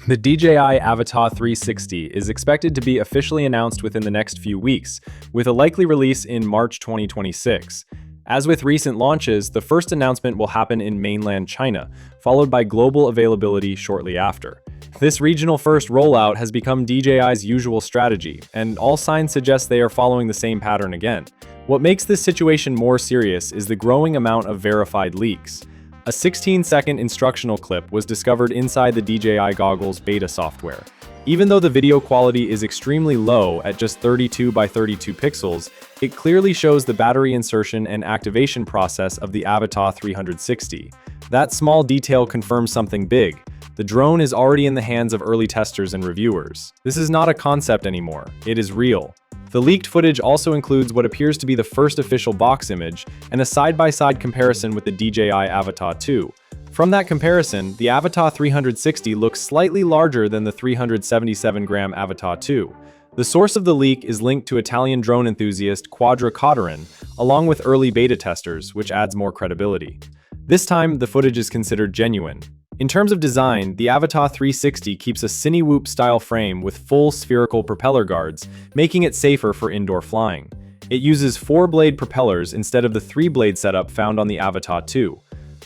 The DJI Avata 360 is expected to be officially announced within the next few weeks, with a likely release in March 2026. As with recent launches, the first announcement will happen in mainland China, followed by global availability shortly after. This regional first rollout has become DJI's usual strategy, and all signs suggest they are following the same pattern again. What makes this situation more serious is the growing amount of verified leaks. A 16-second instructional clip was discovered inside the DJI goggles beta software. Even though the video quality is extremely low at just 32 by 32 pixels, it clearly shows the battery insertion and activation process of the Avata 360. That small detail confirms something big. The drone is already in the hands of early testers and reviewers. This is not a concept anymore, it is real. The leaked footage also includes what appears to be the first official box image and a side-by-side comparison with the DJI Avata 2. From that comparison, the Avata 360 looks slightly larger than the 377-gram Avata 2. The source of the leak is linked to Italian drone enthusiast Quadricottarin, along with early beta testers, which adds more credibility. This time, the footage is considered genuine. In terms of design, the Avata 360 keeps a Cinewhoop-style frame with full spherical propeller guards, making it safer for indoor flying. It uses 4-blade propellers instead of the 3-blade setup found on the Avata 2.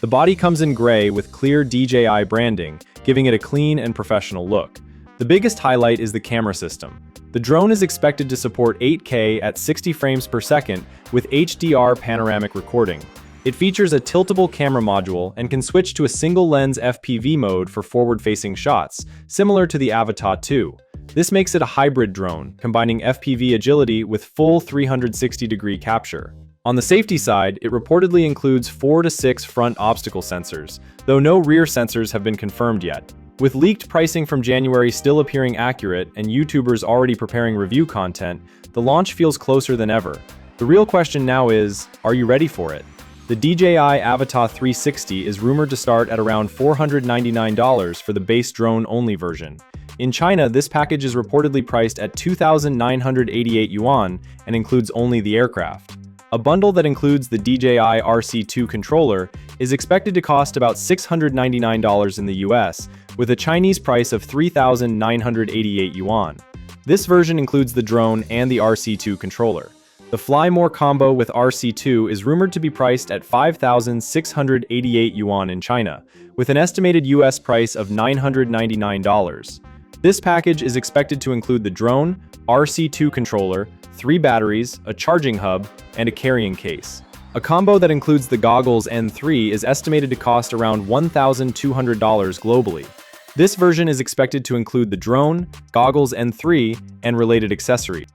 The body comes in gray with clear DJI branding, giving it a clean and professional look. The biggest highlight is the camera system. The drone is expected to support 8K at 60 frames per second with HDR panoramic recording. It features a tiltable camera module and can switch to a single-lens FPV mode for forward-facing shots, similar to the Avata 2. This makes it a hybrid drone, combining FPV agility with full 360-degree capture. On the safety side, it reportedly includes 4 to 6 front obstacle sensors, though no rear sensors have been confirmed yet. With leaked pricing from January still appearing accurate and YouTubers already preparing review content, the launch feels closer than ever. The real question now is, are you ready for it? The DJI Avata 360 is rumored to start at around $499 for the base drone-only version. In China, this package is reportedly priced at 2,988 yuan and includes only the aircraft. A bundle that includes the DJI RC2 controller is expected to cost about $699 in the US, with a Chinese price of 3,988 yuan. This version includes the drone and the RC2 controller. The Fly More combo with RC2 is rumored to be priced at 5,688 yuan in China, with an estimated US price of $999. This package is expected to include the drone, RC2 controller, 3 batteries, a charging hub, and a carrying case. A combo that includes the goggles N3 is estimated to cost around $1,200 globally. This version is expected to include the drone, goggles N3, and related accessories.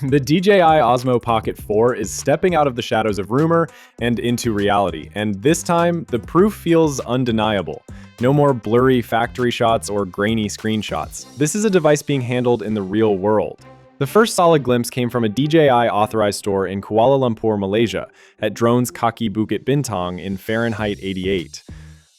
The DJI Osmo Pocket 4 is stepping out of the shadows of rumor and into reality, and this time, the proof feels undeniable. No more blurry factory shots or grainy screenshots. This is a device being handled in the real world. The first solid glimpse came from a DJI authorized store in Kuala Lumpur, Malaysia, at Drones Kaki Bukit Bintang in Fahrenheit 88.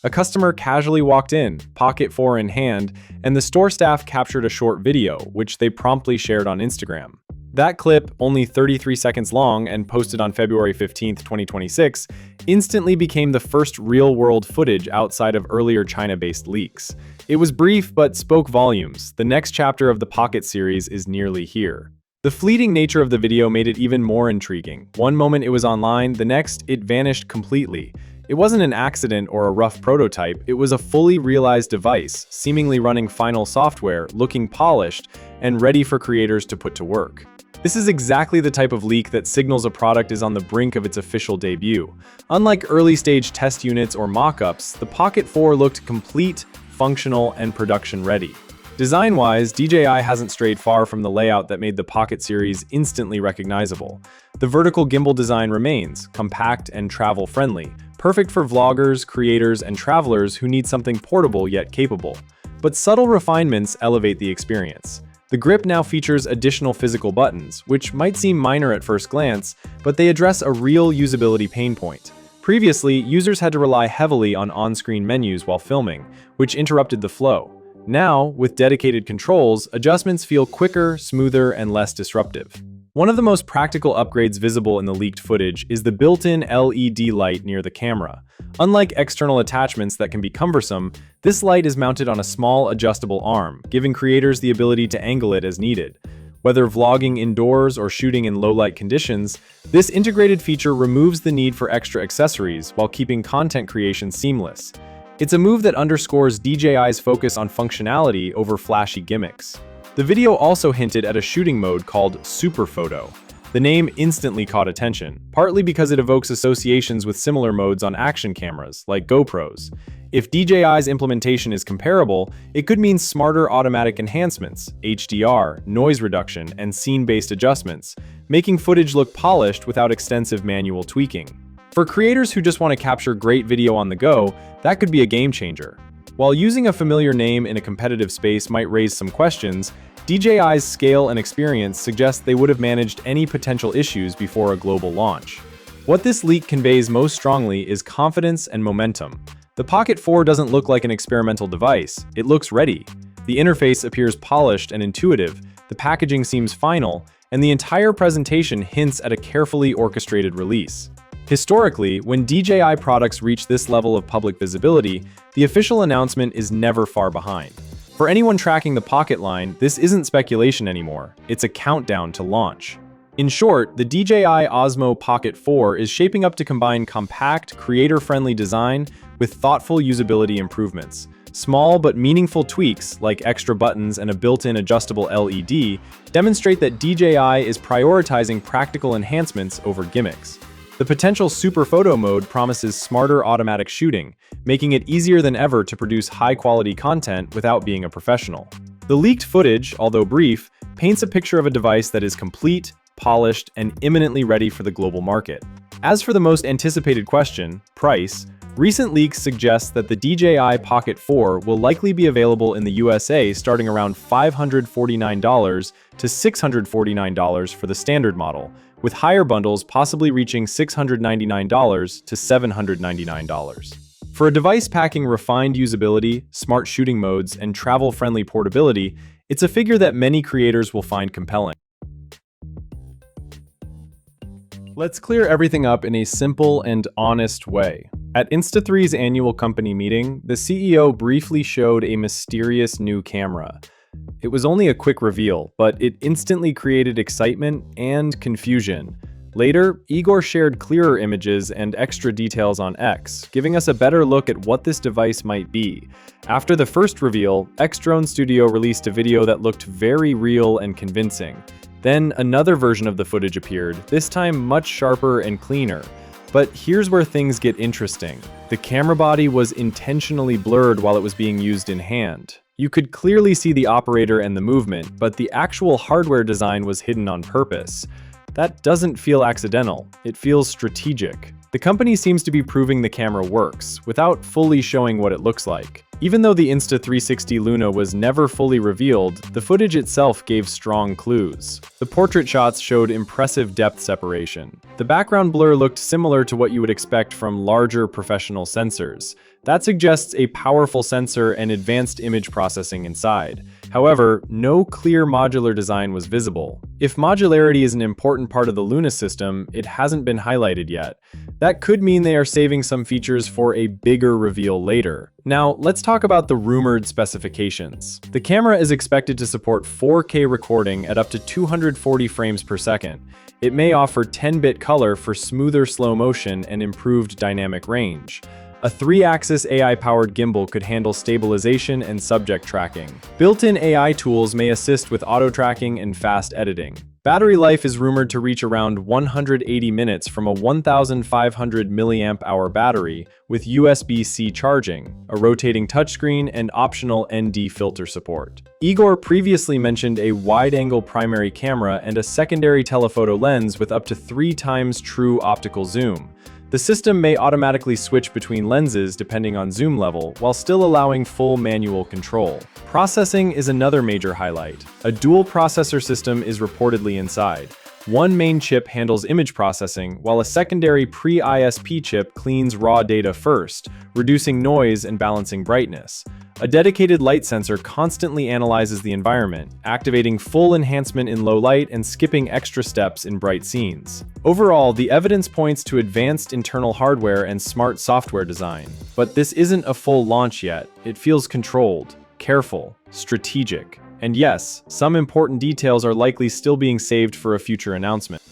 A customer casually walked in, Pocket 4 in hand, and the store staff captured a short video, which they promptly shared on Instagram. That clip, only 33 seconds long and posted on February 15, 2026, instantly became the first real-world footage outside of earlier China-based leaks. It was brief but spoke volumes. The next chapter of the Pocket series is nearly here. The fleeting nature of the video made it even more intriguing. One moment it was online, the next it vanished completely. It wasn't an accident or a rough prototype, it was a fully realized device, seemingly running final software, looking polished, and ready for creators to put to work. This is exactly the type of leak that signals a product is on the brink of its official debut. Unlike early-stage test units or mock-ups, the Pocket 4 looked complete, functional, and production-ready. Design-wise, DJI hasn't strayed far from the layout that made the Pocket series instantly recognizable. The vertical gimbal design remains, compact and travel-friendly, perfect for vloggers, creators, and travelers who need something portable yet capable. But subtle refinements elevate the experience. The grip now features additional physical buttons, which might seem minor at first glance, but they address a real usability pain point. Previously, users had to rely heavily on on-screen menus while filming, which interrupted the flow. Now, with dedicated controls, adjustments feel quicker, smoother, and less disruptive. One of the most practical upgrades visible in the leaked footage is the built-in LED light near the camera. Unlike external attachments that can be cumbersome, this light is mounted on a small adjustable arm, giving creators the ability to angle it as needed. Whether vlogging indoors or shooting in low-light conditions, this integrated feature removes the need for extra accessories while keeping content creation seamless. It's a move that underscores DJI's focus on functionality over flashy gimmicks. The video also hinted at a shooting mode called Super Photo. The name instantly caught attention, partly because it evokes associations with similar modes on action cameras, like GoPros. If DJI's implementation is comparable, it could mean smarter automatic enhancements, HDR, noise reduction, and scene-based adjustments, making footage look polished without extensive manual tweaking. For creators who just want to capture great video on the go, that could be a game changer. While using a familiar name in a competitive space might raise some questions, DJI's scale and experience suggest they would have managed any potential issues before a global launch. What this leak conveys most strongly is confidence and momentum. The Pocket 4 doesn't look like an experimental device, it looks ready. The interface appears polished and intuitive, the packaging seems final, and the entire presentation hints at a carefully orchestrated release. Historically, when DJI products reach this level of public visibility, the official announcement is never far behind. For anyone tracking the Pocket line, this isn't speculation anymore, it's a countdown to launch. In short, the DJI Osmo Pocket 4 is shaping up to combine compact, creator-friendly design with thoughtful usability improvements. Small but meaningful tweaks, like extra buttons and a built-in adjustable LED, demonstrate that DJI is prioritizing practical enhancements over gimmicks. The potential Super Photo mode promises smarter automatic shooting, making it easier than ever to produce high-quality content without being a professional. The leaked footage, although brief, paints a picture of a device that is complete, polished, and imminently ready for the global market. As for the most anticipated question, price, recent leaks suggest that the DJI Pocket 4 will likely be available in the USA starting around $549 to $649 for the standard model, with higher bundles possibly reaching $699 to $799. For a device packing refined usability, smart shooting modes, and travel-friendly portability, it's a figure that many creators will find compelling. Let's clear everything up in a simple and honest way. At Insta3's annual company meeting, the CEO briefly showed a mysterious new camera. It was only a quick reveal, but it instantly created excitement and confusion. Later, Igor shared clearer images and extra details on X, giving us a better look at what this device might be. After the first reveal, X-Drone Studio released a video that looked very real and convincing. Then another version of the footage appeared, this time much sharper and cleaner. But here's where things get interesting. The camera body was intentionally blurred while it was being used in hand. You could clearly see the operator and the movement, but the actual hardware design was hidden on purpose. That doesn't feel accidental, it feels strategic. The company seems to be proving the camera works, without fully showing what it looks like. Even though the Insta360 Luna was never fully revealed, the footage itself gave strong clues. The portrait shots showed impressive depth separation. The background blur looked similar to what you would expect from larger professional sensors. That suggests a powerful sensor and advanced image processing inside. However, no clear modular design was visible. If modularity is an important part of the Luna system, it hasn't been highlighted yet. That could mean they are saving some features for a bigger reveal later. Now, let's talk about the rumored specifications. The camera is expected to support 4K recording at up to 240 frames per second. It may offer 10-bit color for smoother slow motion and improved dynamic range. A 3-axis AI-powered gimbal could handle stabilization and subject tracking. Built-in AI tools may assist with auto-tracking and fast editing. Battery life is rumored to reach around 180 minutes from a 1,500 mAh battery with USB-C charging, a rotating touchscreen, and optional ND filter support. Igor previously mentioned a wide-angle primary camera and a secondary telephoto lens with up to 3 times true optical zoom. The system may automatically switch between lenses depending on zoom level, while still allowing full manual control. Processing is another major highlight. A dual processor system is reportedly inside. One main chip handles image processing, while a secondary pre-ISP chip cleans raw data first, reducing noise and balancing brightness. A dedicated light sensor constantly analyzes the environment, activating full enhancement in low light and skipping extra steps in bright scenes. Overall, the evidence points to advanced internal hardware and smart software design. But this isn't a full launch yet. It feels controlled, careful, strategic. And yes, some important details are likely still being saved for a future announcement.